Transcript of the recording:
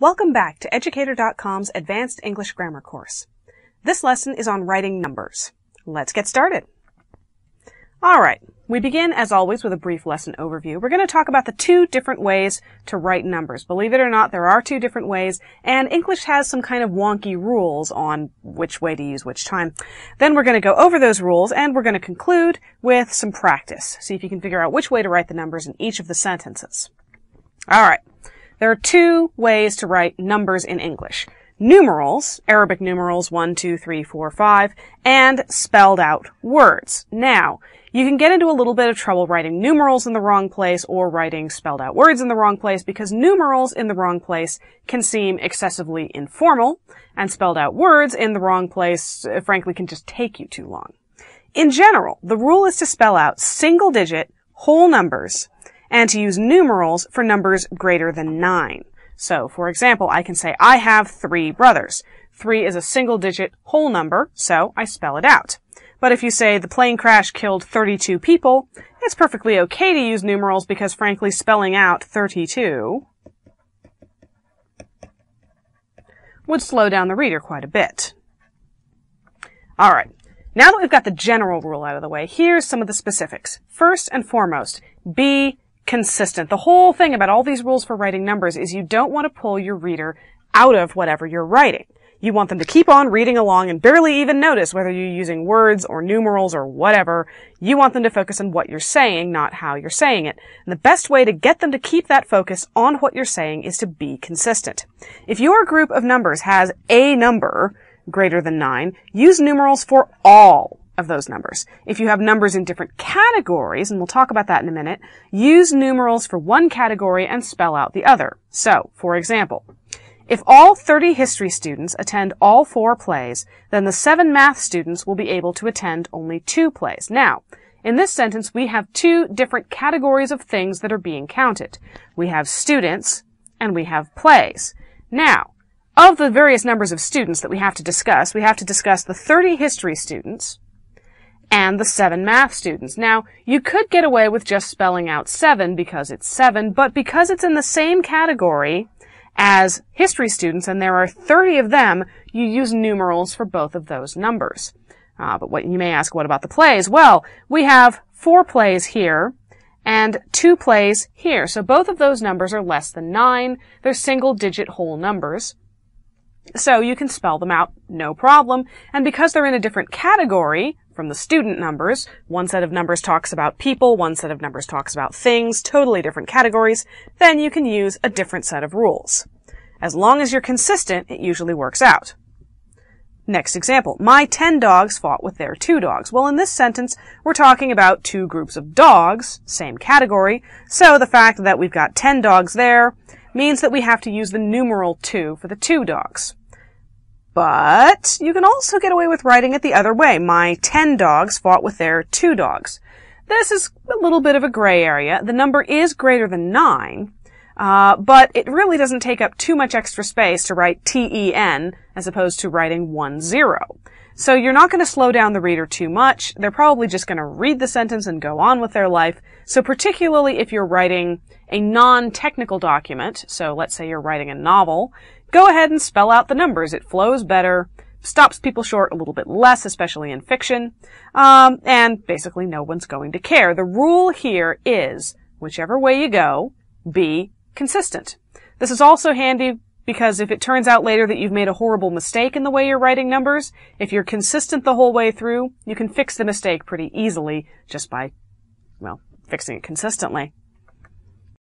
Welcome back to Educator.com's Advanced English Grammar course. This lesson is on writing numbers. Let's get started. Alright, we begin as always with a brief lesson overview. We're going to talk about the two different ways to write numbers. Believe it or not, there are two different ways, and English has some kind of wonky rules on which way to use which time. Then we're going to go over those rules, and we're going to conclude with some practice. See if you can figure out which way to write the numbers in each of the sentences. Alright. There are two ways to write numbers in English. Numerals, Arabic numerals 1, 2, 3, 4, 5, and spelled out words. Now, you can get into a little bit of trouble writing numerals in the wrong place or writing spelled out words in the wrong place because numerals in the wrong place can seem excessively informal, and spelled out words in the wrong place, frankly, can just take you too long. In general, the rule is to spell out single-digit whole numbers and to use numerals for numbers greater than 9. So, for example, I can say, I have 3 brothers. 3 is a single-digit whole number, so I spell it out. But if you say the plane crash killed 32 people, it's perfectly okay to use numerals because, frankly, spelling out 32 would slow down the reader quite a bit. Alright, now that we've got the general rule out of the way, here's some of the specifics. First and foremost, be consistent. The whole thing about all these rules for writing numbers is you don't want to pull your reader out of whatever you're writing. You want them to keep on reading along and barely even notice whether you're using words or numerals or whatever. You want them to focus on what you're saying, not how you're saying it. And the best way to get them to keep that focus on what you're saying is to be consistent. If your group of numbers has a number greater than 9, use numerals for all of those numbers. If you have numbers in different categories, and we'll talk about that in a minute, use numerals for one category and spell out the other. So, for example, if all 30 history students attend all 4 plays, then the 7 math students will be able to attend only 2 plays. Now, in this sentence, we have 2 different categories of things that are being counted. We have students and we have plays. Now, of the various numbers of students that we have to discuss the 30 history students and the 7 math students. Now, you could get away with just spelling out 7 because it's 7, but because it's in the same category as history students and there are 30 of them, you use numerals for both of those numbers. But what you may ask, what about the plays? Well, we have 4 plays here and 2 plays here. So both of those numbers are less than 9. They're single-digit whole numbers. So you can spell them out, no problem. And because they're in a different category from the student numbers, one set of numbers talks about people, one set of numbers talks about things, totally different categories, then you can use a different set of rules. As long as you're consistent, it usually works out. Next example, my 10 dogs fought with their 2 dogs. Well, in this sentence, we're talking about 2 groups of dogs, same category, so the fact that we've got 10 dogs there means that we have to use the numeral 2 for the 2 dogs. But you can also get away with writing it the other way. My 10 dogs fought with their 2 dogs. This is a little bit of a gray area. The number is greater than 9, but it really doesn't take up too much extra space to write TEN as opposed to writing 10. So you're not going to slow down the reader too much. They're probably just going to read the sentence and go on with their life. So particularly if you're writing a non-technical document, so let's say you're writing a novel, go ahead and spell out the numbers. It flows better, stops people short a little bit less, especially in fiction, and basically no one's going to care. The rule here is, whichever way you go, be consistent. This is also handy because if it turns out later that you've made a horrible mistake in the way you're writing numbers, if you're consistent the whole way through, you can fix the mistake pretty easily just by, well, fixing it consistently.